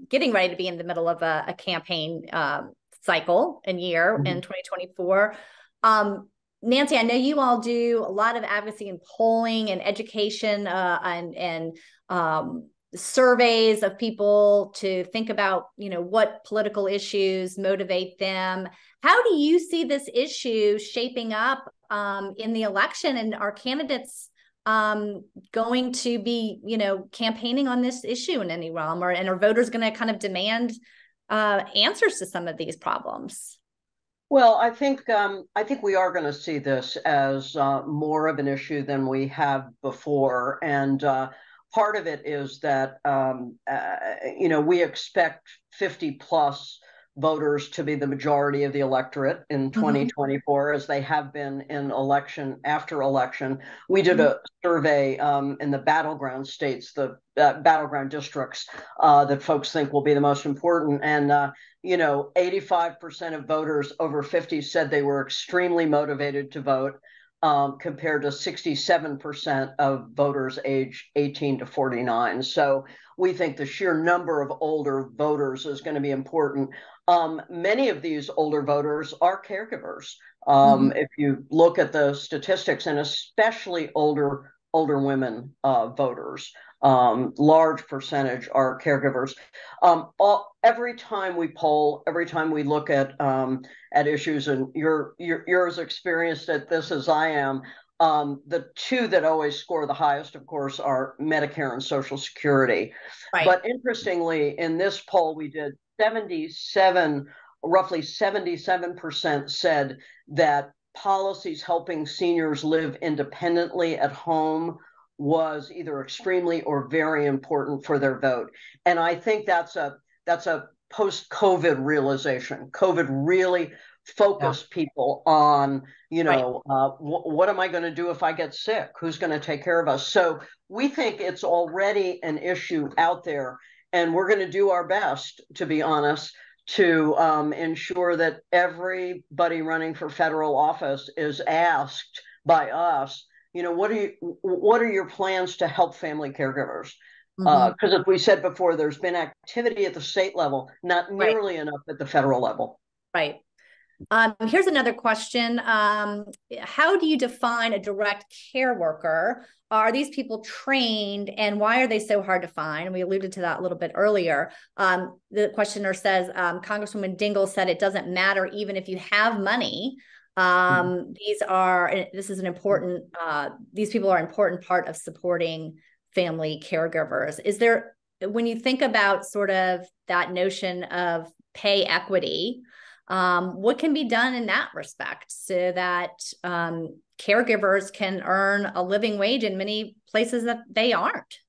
A: getting ready to be in the middle of a campaign cycle and year in 2024. Nancy, I know you all do a lot of advocacy and polling and education and surveys of people to think about, what political issues motivate them. How do you see this issue shaping up in the election? And are candidates going to be, campaigning on this issue in any realm, and are voters going to kind of demand answers to some of these problems?
B: Well, I think we are going to see this as more of an issue than we have before, and part of it is that we expect 50 plus voters to be the majority of the electorate in 2024, as they have been in election after election. We did a survey in the battleground states, the battleground districts that folks think will be the most important. And, 85% of voters over 50 said they were extremely motivated to vote, compared to 67% of voters age 18 to 49. So we think the sheer number of older voters is going to be important. Many of these older voters are caregivers. If you look at the statistics, and especially older women voters, large percentage are caregivers. Every time we poll, every time we look at issues, and you're as experienced at this as I am, the two that always score the highest, of course, are Medicare and Social Security. Right. But interestingly, in this poll we did, roughly 77% said that policies helping seniors live independently at home was either extremely or very important for their vote. And I think that's a post-COVID realization. COVID really focused people on, what am I going to do if I get sick? Who's going to take care of us? So we think it's already an issue out there, and we're going to do our best, to be honest, to ensure that everybody running for federal office is asked by us, what are your plans to help family caregivers? Because as we said before, there's been activity at the state level, not nearly enough at the federal level.
A: Right. Here's another question. How do you define a direct care worker? Are these people trained, and why are they so hard to find? We alluded to that a little bit earlier. The questioner says, Congresswoman Dingell said it doesn't matter even if you have money. These people are an important part of supporting family caregivers. Is there, when you think about sort of that notion of pay equity, what can be done in that respect so that caregivers can earn a living wage in many places that they aren't?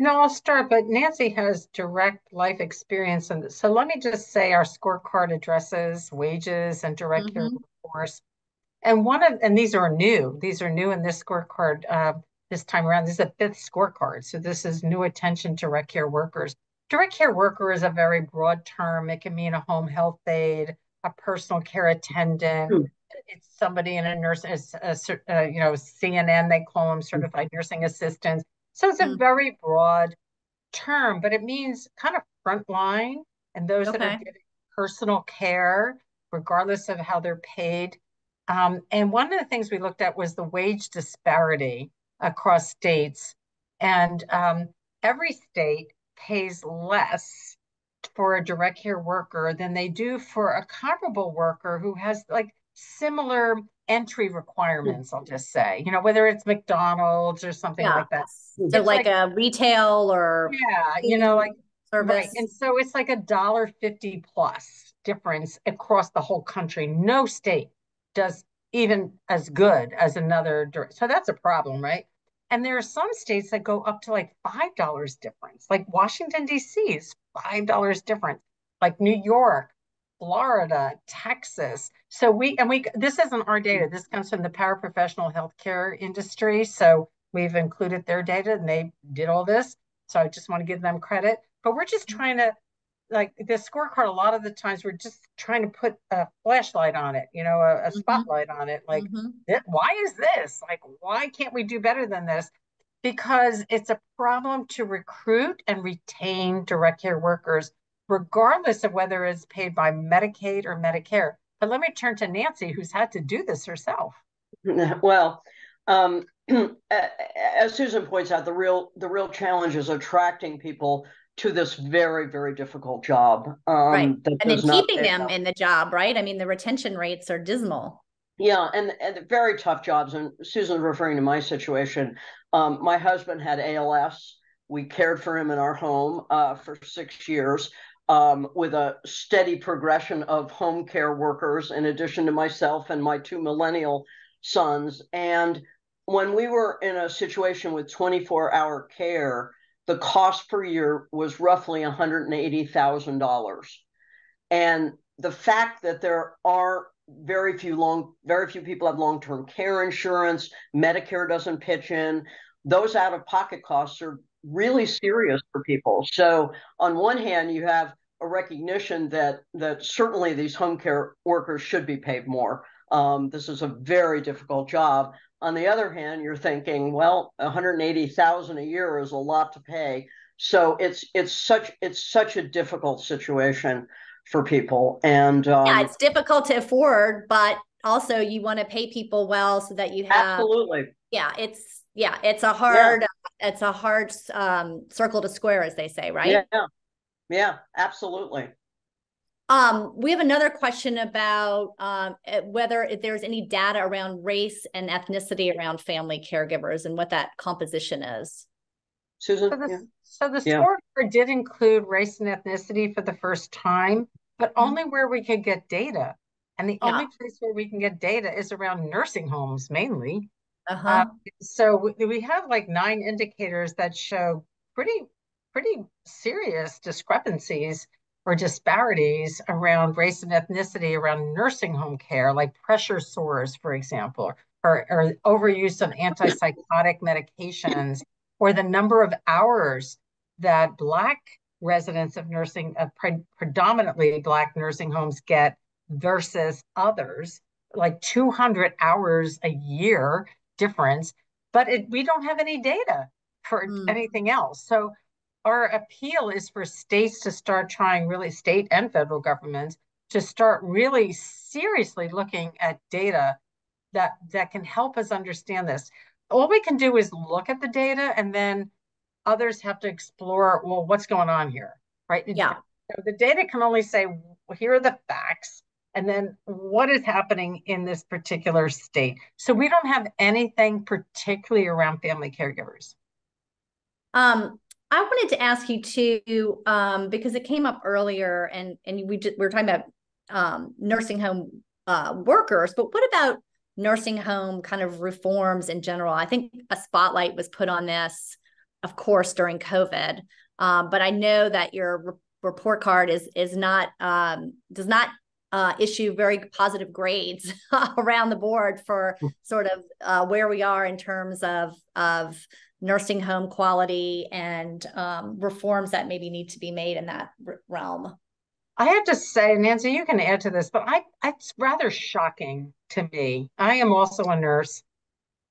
C: No, I'll start, but Nancy has direct life experience. And so let me just say our scorecard addresses wages and direct care workforce. And these are new in this scorecard this time around. This is a 5th scorecard. So this is new attention to direct care workers. Direct care worker is a very broad term. It can mean a home health aide, a personal care attendant. It's somebody in a nurse, CNN, they call them certified nursing assistants. So it's a very broad term, but it means kind of frontline and those that are giving personal care, regardless of how they're paid. And one of the things we looked at was the wage disparity across states. And every state pays less for a direct care worker than they do for a comparable worker who has like similar entry requirements, I'll just say, whether it's McDonald's or something like that.
A: So like a retail or
C: like
A: service.
C: Right. And so it's like $1.50 plus difference across the whole country. No state does even as good as another. So that's a problem, right? And there are some states that go up to like $5 difference. Like Washington, D.C. is $5 difference. Like New York, Florida, Texas. So this isn't our data. This comes from the paraprofessional healthcare industry. So we've included their data, and they did all this. So I just want to give them credit. But we're just trying to, like the scorecard, a lot of the times we're just trying to put a flashlight on it, a spotlight on it. Like, why is this? Like, why can't we do better than this? Because it's a problem to recruit and retain direct care workers, regardless of whether it's paid by Medicaid or Medicare. But let me turn to Nancy, who's had to do this herself.
B: Well, as Susan points out, the real challenge is attracting people to this very, very difficult job.
A: Right. And then keeping them in the job, right? I mean, the retention rates are dismal.
B: Yeah, and very tough jobs. And Susan's referring to my situation. My husband had ALS. We cared for him in our home for 6 years with a steady progression of home care workers, in addition to myself and my 2 millennial sons. And when we were in a situation with 24-hour care, the cost per year was roughly $180,000. And the fact that there are very few people have long-term care insurance, Medicare doesn't pitch in, those out-of-pocket costs are really serious for people. So on one hand, you have a recognition that certainly these home care workers should be paid more. This is a very difficult job. On the other hand, you're thinking, well, $180,000 a year is a lot to pay. So it's such a difficult situation for people. And
A: yeah, it's difficult to afford, but also you want to pay people well so that you have
B: absolutely.
A: Yeah, it's a hard circle to square, as they say, right?
B: Yeah, absolutely.
A: We have another question about whether there's any data around race and ethnicity around family caregivers and what that composition is.
B: Susan?
C: So the scorecard did include race and ethnicity for the first time, but only where we could get data. And the only place where we can get data is around nursing homes, mainly. So we have like 9 indicators that show pretty serious discrepancies or disparities around race and ethnicity around nursing home care, like pressure sores, for example, or overuse of antipsychotic medications, or the number of hours that Black residents of nursing, predominantly Black nursing homes get versus others, like 200 hours a year difference, but we don't have any data for anything else. So our appeal is for states to start trying, really state and federal governments, to start really seriously looking at data that can help us understand this. All we can do is look at the data, and then others have to explore, well, what's going on here, right?
A: Yeah.
C: So the data can only say, well, here are the facts, and then what is happening in this particular state. So we don't have anything particularly around family caregivers.
A: I wanted to ask you too, because it came up earlier, and we were talking about nursing home workers, but what about nursing home kind of reforms in general? I think a spotlight was put on this, of course, during COVID, but I know that your report card does not issue very positive grades around the board for sort of where we are in terms of nursing home quality and reforms that maybe need to be made in that realm.
C: I have to say, Nancy, you can add to this, but it's rather shocking to me. I am also a nurse.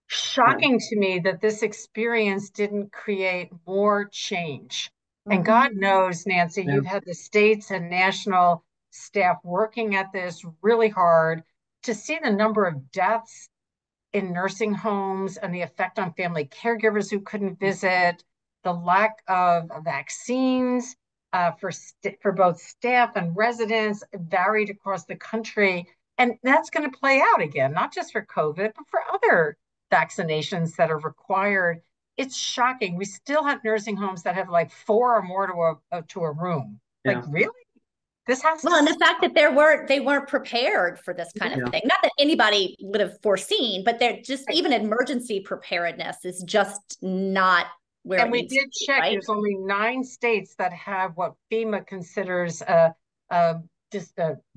C: Shocking to me that this experience didn't create more change. And God knows, Nancy, you've had the states and national staff working at this really hard. To see the number of deaths in nursing homes and the effect on family caregivers who couldn't visit, the lack of vaccines for both staff and residents varied across the country. And that's going to play out again, not just for COVID, but for other vaccinations that are required. It's shocking. We still have nursing homes that have like 4 or more to a room. Like, really? This has
A: and the fact that they weren't prepared for this kind of thing. Not that anybody would have foreseen, but they're just even emergency preparedness is just not where. And
C: we did check. Right? There's only 9 states that have what FEMA considers a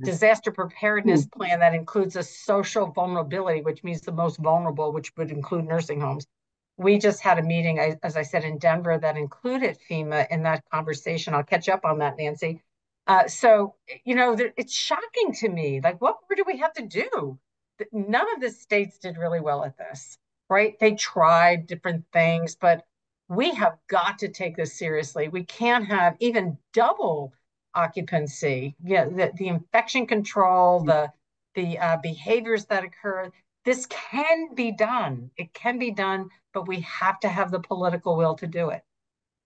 C: disaster preparedness plan that includes a social vulnerability, which means the most vulnerable, which would include nursing homes. We just had a meeting, as I said, in Denver that included FEMA in that conversation. I'll catch up on that, Nancy. So, it's shocking to me. Like, what more do we have to do? None of the states did really well at this, right? They tried different things, but we have got to take this seriously. We can't have even double occupancy. The infection control, the behaviors that occur. This can be done. It can be done, but we have to have the political will to do it.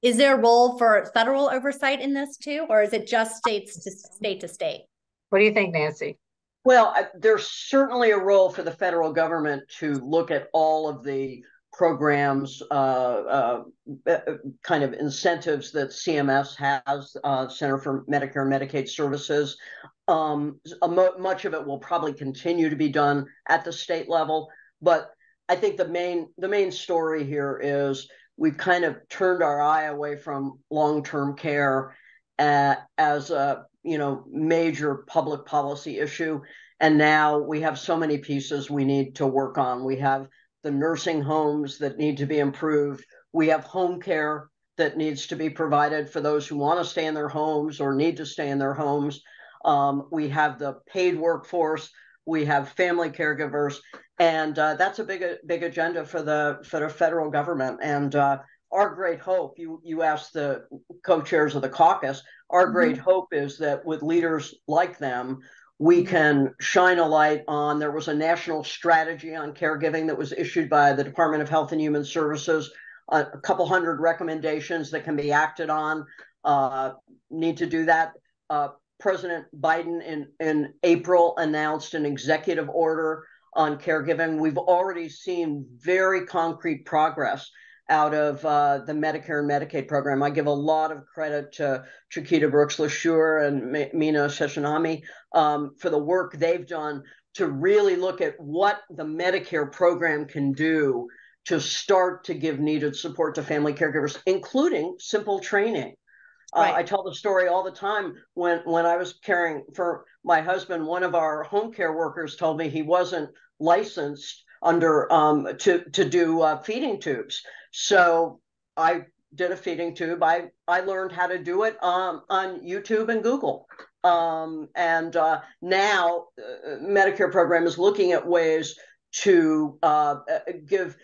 A: Is there a role for federal oversight in this too, or is it just state to state?
C: What do you think, Nancy?
B: Well, there's certainly a role for the federal government to look at all of the programs, kind of incentives that CMS has, Center for Medicare and Medicaid Services. Much of it will probably continue to be done at the state level, but I think the main story here is we've kind of turned our eye away from long-term care as a major public policy issue. And now we have so many pieces we need to work on. We have the nursing homes that need to be improved. We have home care that needs to be provided for those who want to stay in their homes or need to stay in their homes. We have the paid workforce. We have family caregivers, and that's a big agenda for the federal government. And our great hope, you asked the co-chairs of the caucus, our great hope is that with leaders like them, we can shine a light on, there was a national strategy on caregiving that was issued by the Department of Health and Human Services, a couple hundred recommendations that can be acted on, need to do that. President Biden in April announced an executive order on caregiving. We've already seen very concrete progress out of the Medicare and Medicaid program. I give a lot of credit to Chiquita Brooks-LaSure and Mina Sheshanami for the work they've done to really look at what the Medicare program can do to start to give needed support to family caregivers, including simple training. Right. I tell the story all the time. When I was caring for my husband, one of our home care workers told me he wasn't licensed under to do feeding tubes. So I did a feeding tube. I learned how to do it on YouTube and Google. Now Medicare program is looking at ways to give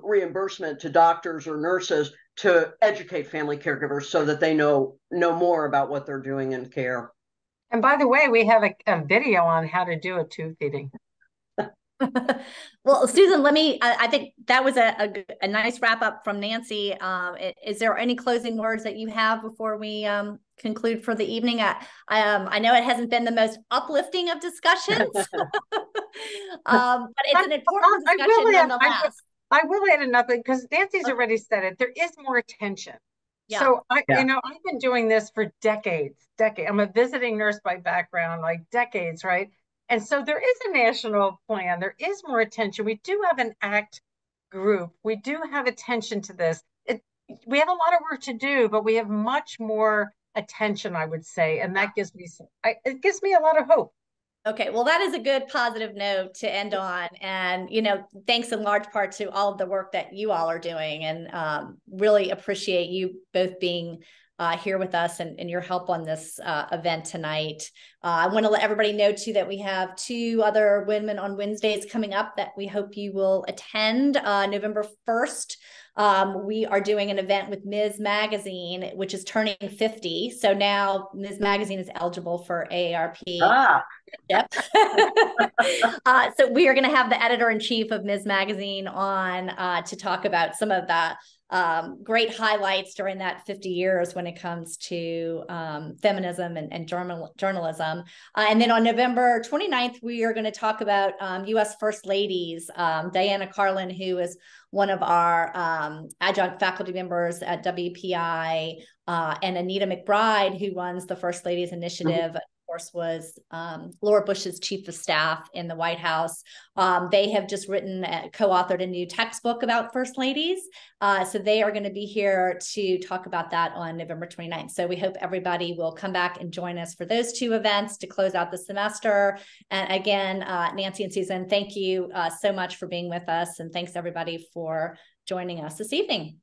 B: reimbursement to doctors or nurses to educate family caregivers so that they know more about what they're doing in care.
C: And by the way, we have a video on how to do a tube feeding.
A: Well, Susan, I think that was a nice wrap up from Nancy. Is there any closing words that you have before we conclude for the evening? I know it hasn't been the most uplifting of discussions, but it's an important discussion nonetheless.
C: I will add another, because Nancy's already said it. There is more attention. Yeah. So I've been doing this for decades. I'm a visiting nurse by background, like decades, right? And so there is a national plan. There is more attention. We do have an ACT group. We do have attention to this. We have a lot of work to do, but we have much more attention, I would say, and that gives me a lot of hope.
A: Okay, well, that is a good positive note to end on. And, thanks in large part to all of the work that you all are doing, and really appreciate you both being here with us and your help on this event tonight. I want to let everybody know too that we have 2 other Women on Wednesdays coming up that we hope you will attend. November 1st, we are doing an event with Ms. Magazine, which is turning 50. So now Ms. Magazine is eligible for AARP. Yep. So we are going to have the editor-in-chief of Ms. Magazine on to talk about some of the great highlights during that 50 years when it comes to feminism and journalism. And then on November 29th, we are going to talk about U.S. First Ladies, Diana Carlin, who is one of our adjunct faculty members at WPI, and Anita McBride, who runs the First Ladies Initiative. Of course, was Laura Bush's chief of staff in the White House. They have just co-authored a new textbook about First Ladies. So they are going to be here to talk about that on November 29th. So we hope everybody will come back and join us for those 2 events to close out the semester. And again, Nancy and Susan, thank you so much for being with us. And thanks everybody for joining us this evening.